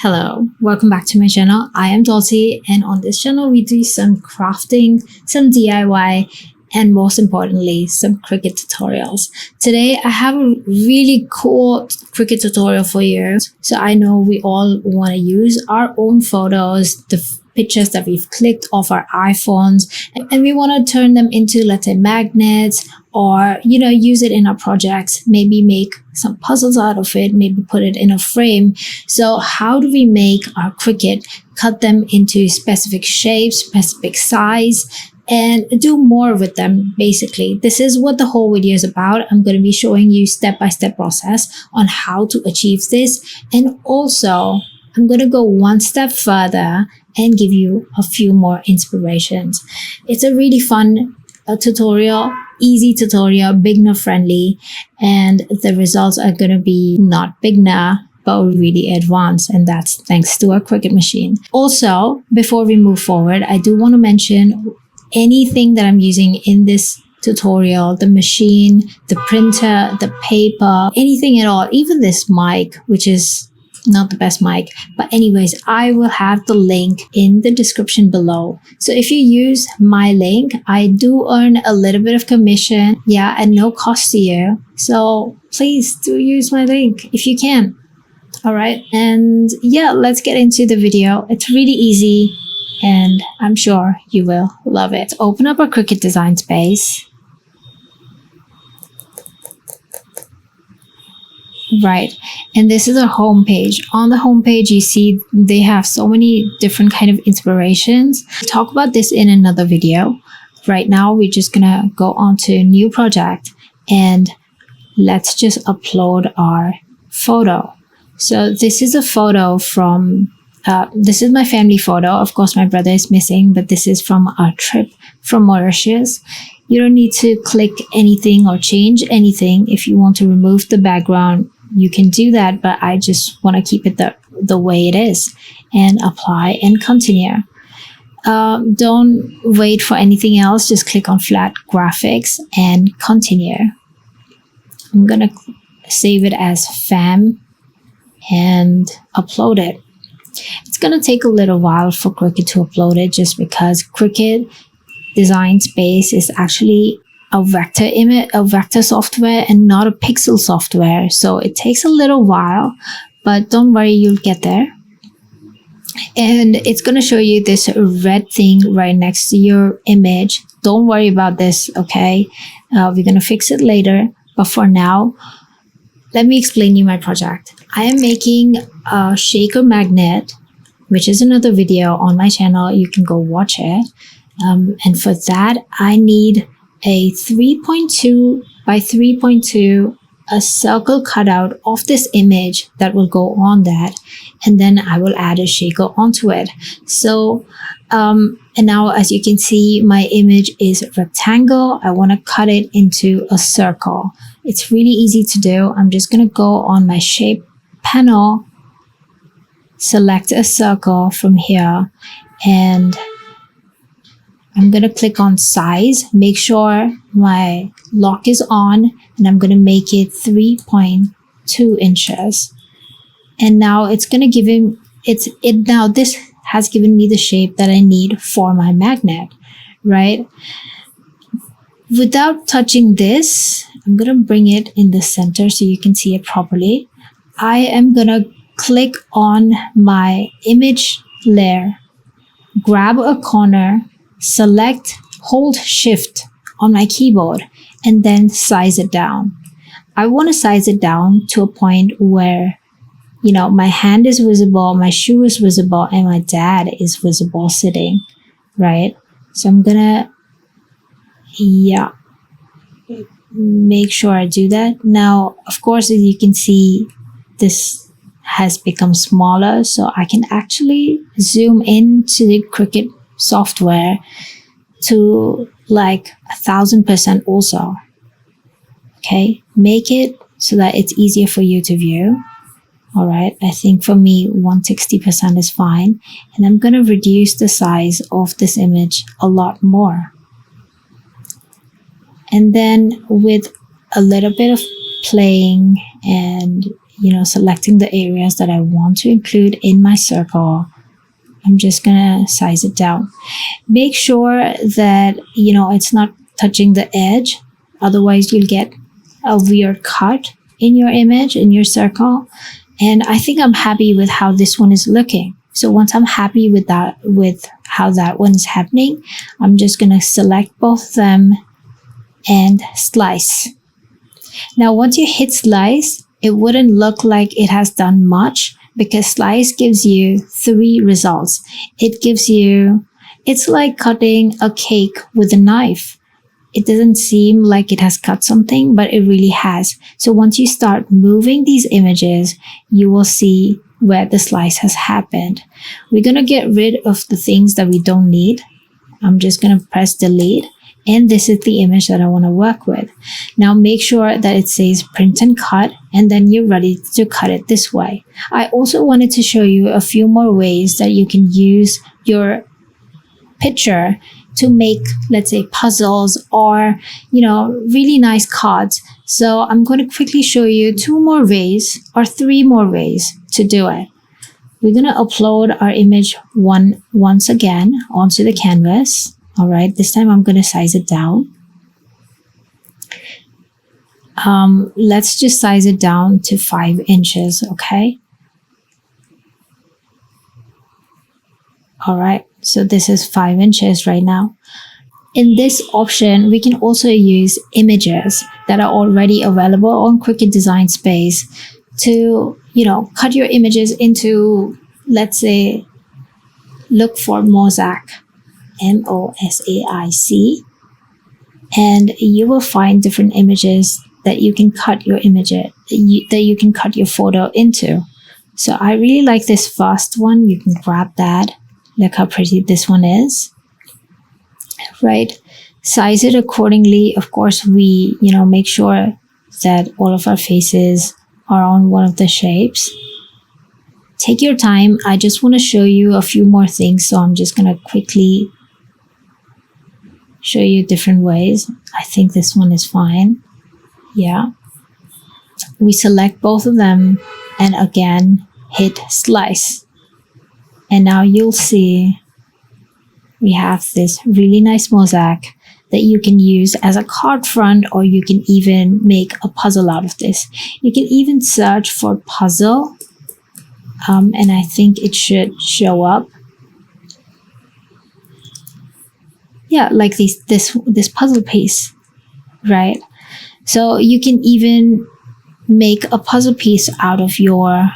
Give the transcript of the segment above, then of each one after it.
Hello, welcome back to my channel. I am Dollcee, and on this channel we do some crafting, some DIY, and most importantly, some Cricut tutorials. Today I have a really cool Cricut tutorial for you. So I know we all want to use our own photos, the pictures that we've clicked off our iPhones, and we want to turn them into, let's say, magnets, or use it in our projects, maybe make some puzzles out of it, maybe put it in a frame. So how do we make our Cricut, cut them into specific shapes, specific size, and do more with them? Basically, this is what the whole video is about. I'm going to be showing you step-by-step process on how to achieve this, and also I'm going to go one step further and give you a few more inspirations. It's a really fun tutorial, easy tutorial, beginner friendly, and the results are going to be not beginner but really advanced, and that's thanks to our Cricut machine. Also, before we move forward, I do want to mention anything that I'm using in this tutorial, the machine, the printer, the paper, anything at all, even this mic, which is not the best mic, but anyways, I will have the link in the description below. So if you use my link, I do earn a little bit of commission, at no cost to you. So please do use my link if you can. All right, and let's get into the video. It's really easy and I'm sure you will love it. Open up our Cricut Design Space. Right, and this is our home page. On the home page, you see they have so many different kind of inspirations. We'll talk about this in another video. Right now, we're just gonna go on to new project and let's just upload our photo. So this is a photo from, this is my family photo. Of course, my brother is missing, but this is from our trip from Mauritius. You don't need to click anything or change anything. If you want to remove the background, you can do that, but I just want to keep it the way it is, and apply and continue. Don't wait for anything else. Just click on flat graphics and continue. I'm going to save it as fam and upload it. It's going to take a little while for Cricut to upload it, just because Cricut Design Space is actually a vector image, a vector software, and not a pixel software. So it takes a little while, but don't worry, you'll get there. And it's going to show you this red thing right next to your image. Don't worry about this, okay? We're going to fix it later. But for now, let me explain you my project. I am making a shaker magnet, which is another video on my channel. You can go watch it. And for that, I need a 3.2 by 3.2, a circle cutout of this image that will go on that, and then I will add a shaker onto it. So and now, as you can see, my image is rectangle. I want to cut it into a circle. It's really easy to do. I'm just going to go on my shape panel, select a circle from here, and I'm going to click on size, make sure my lock is on, and I'm going to make it 3.2 inches. And now it's going to give him, now this has given me the shape that I need for my magnet, right? Without touching this, I'm going to bring it in the center so you can see it properly. I am going to click on my image layer, grab a corner, select, hold shift on my keyboard, and then size it down. I want to size it down to a point where, my hand is visible, my shoe is visible, and my dad is visible sitting, right? So I'm gonna, make sure I do that. Now, of course, as you can see, this has become smaller, so I can actually zoom into the Cricut software to like 1000% also. Okay, make it so that it's easier for you to view. All right, I think for me 160% is fine, and I'm going to reduce the size of this image a lot more. And then with a little bit of playing and selecting the areas that I want to include in my circle. I'm just gonna size it down. Make sure that it's not touching the edge, otherwise you'll get a weird cut in your image, in your circle. And I think I'm happy with how this one is looking. So once I'm happy with how that one is happening, I'm just gonna select both of them and slice. Now once you hit slice, it wouldn't look like it has done much, because slice gives you 3 results. It's like cutting a cake with a knife. It doesn't seem like it has cut something, but it really has. So once you start moving these images, you will see where the slice has happened. We're going to get rid of the things that we don't need. I'm just going to press delete. And this is the image that I want to work with. Now make sure that it says print and cut, and then you're ready to cut it this way. I also wanted to show you a few more ways that you can use your picture to make, let's say, puzzles or really nice cards. So I'm going to quickly show you 2 more ways or 3 more ways to do it. We're going to upload our image once again onto the canvas. All right, this time I'm going to size it down. Let's just size it down to 5 inches, okay? All right, so this is 5 inches right now. In this option, we can also use images that are already available on Cricut Design Space to, cut your images into, let's say, look for mosaic. MOSAIC, and you will find different images that you can cut your your photo into. So I really like this first one. You can grab that. Look how pretty this one is, right? Size it accordingly. Of course, we make sure that all of our faces are on one of the shapes. Take your time. I just want to show you a few more things, so I'm just going to quickly show you different ways. I think this one is fine. Yeah. We select both of them and again hit slice. And now you'll see we have this really nice mosaic that you can use as a card front, or you can even make a puzzle out of this. You can even search for puzzle, and I think it should show up. Yeah, like this puzzle piece, right? So you can even make a puzzle piece out of your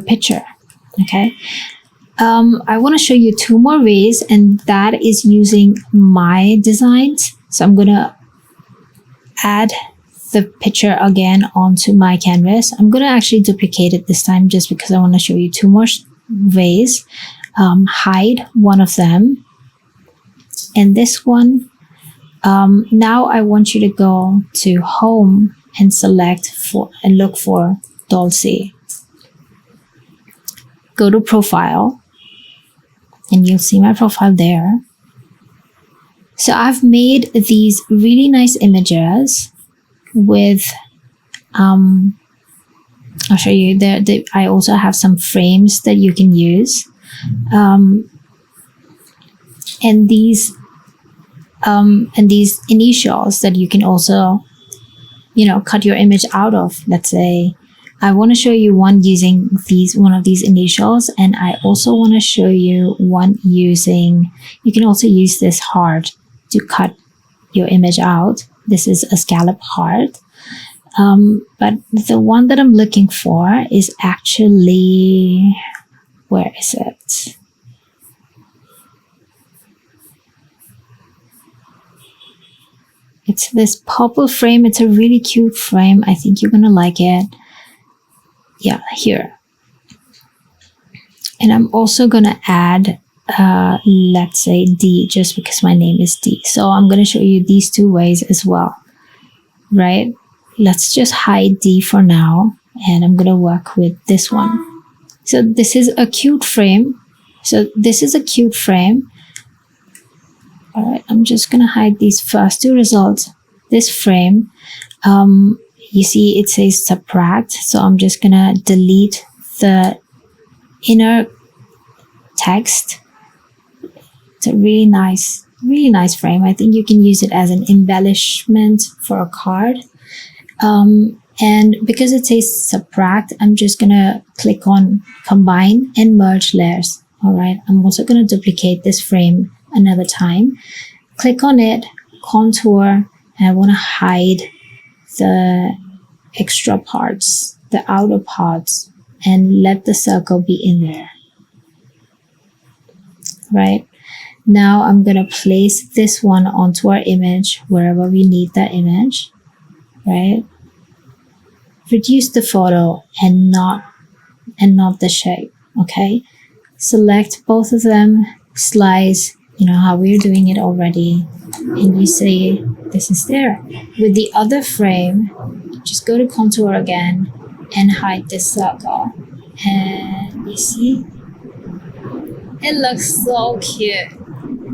picture. Okay. I want to show you 2 more ways, and that is using my designs. So I'm gonna add the picture again onto my canvas. I'm gonna actually duplicate it this time just because I want to show you 2 more ways. Hide one of them. And this one, now I want you to go to home and look for Dollcee. Go to profile and you'll see my profile there. So I've made these really nice images with, I'll show you there. I also have some frames that you can use. And these initials that you can also, cut your image out of. Let's say I want to show you one using one of these initials, and I also want to show you one using, you can also use this heart to cut your image out. This is a scallop heart. But the one that I'm looking for is actually, where is it? It's this purple frame. It's a really cute frame. I think you're gonna like it. Yeah, here. And I'm also gonna add, let's say D, just because my name is D. So I'm gonna show you these 2 ways as well, right? Let's just hide D for now, and I'm gonna work with this one. So this is a cute frame. All right, I'm just gonna hide these first 2 results. This frame, you see it says subtract, so I'm just gonna delete the inner text. It's a really nice frame. I think you can use it as an embellishment for a card. And because it says subtract, I'm just gonna click on combine and merge layers. All right, I'm also gonna duplicate this frame another time. Click on it, contour, and I want to hide the extra parts, the outer parts, and let the circle be in there. Right, now I'm gonna place this one onto our image wherever we need that image. Right, reduce the photo and not the shape. Okay, select both of them, slice, you know how we're doing it already, and you say this is there. With the other frame, just go to contour again and hide this circle, and you see it looks so cute.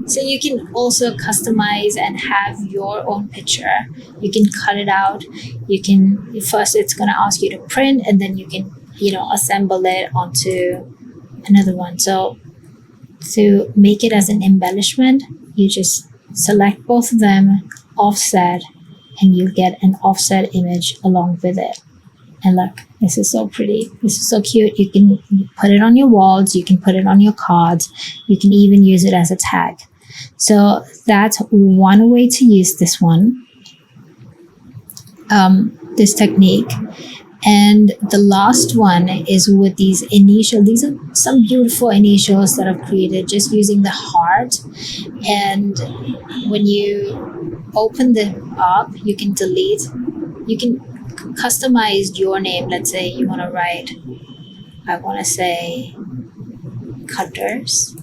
So you can also customize and have your own picture. You can cut it out. You can, first it's going to ask you to print, and then you can, you know, assemble it onto another one. So to make it as an embellishment, you just select both of them, offset, and you get an offset image along with it. And look, this is so pretty. This is so cute. You can put it on your walls. You can put it on your cards. You can even use it as a tag. So that's one way to use this one, this technique. And the last one is with these initials. These are some beautiful initials that I've created just using the heart. And when you open them up, you can delete, you can customize your name. Let's say you want to write, I want to say cutters.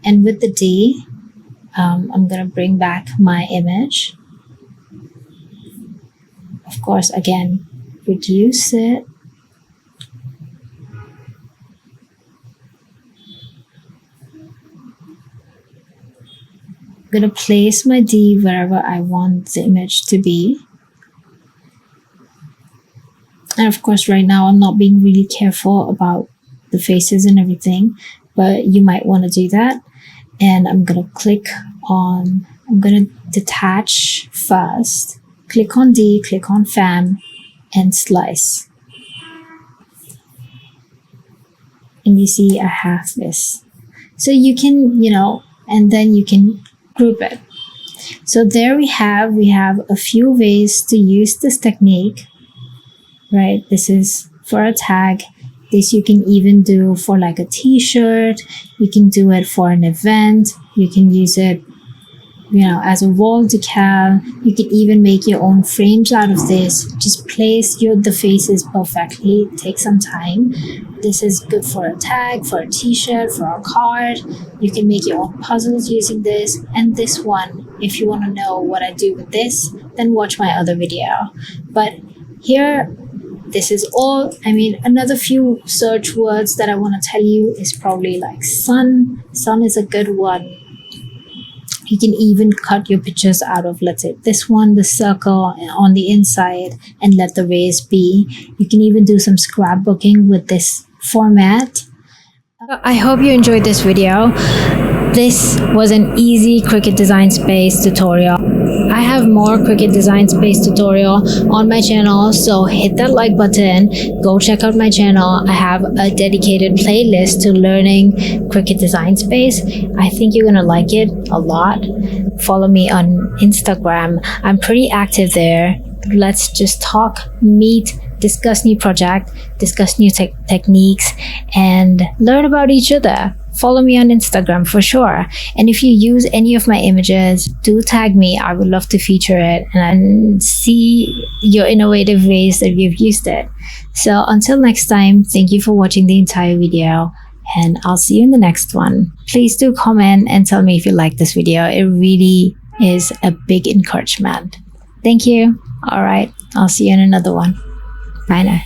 And with the D, I'm going to bring back my image. Of course, again, reduce it. I'm going to place my D wherever I want the image to be. And of course, right now, I'm not being really careful about the faces and everything, but you might want to do that. And I'm going to click on, I'm going to detach first. Click on D, click on Fam, and slice. And you see I have this. So you can, you know, and then you can group it. So there we have a few ways to use this technique, right? This is for a tag. This you can even do for like a t-shirt. You can do it for an event. You can use it, you know, as a wall decal. You can even make your own frames out of this. Just place the faces perfectly. Take some time. This is good for a tag, for a t-shirt, for a card. You can make your own puzzles using this. And this one, if you want to know what I do with this, then watch my other video. But here, this is all. I mean, another few search words that I want to tell you is probably like sun. Sun is a good one. You can even cut your pictures out of, let's say, this one, the circle on the inside, and let the rays be. You can even do some scrapbooking with this format. I hope you enjoyed this video. This was an easy Cricut Design Space tutorial. I have more Cricut Design Space tutorial on my channel, so hit that like button. Go check out my channel. I have a dedicated playlist to learning Cricut Design Space. I think you're gonna like it a lot. Follow me on Instagram. I'm pretty active there. Let's just talk, meet, discuss new projects, discuss new techniques, and learn about each other. Follow me on Instagram for sure. And if you use any of my images, do tag me. I would love to feature it and see your innovative ways that you've used it. So until next time, thank you for watching the entire video, and I'll see you in the next one. Please do comment and tell me if you like this video. It really is a big encouragement. Thank you. All right, I'll see you in another one. Bye now.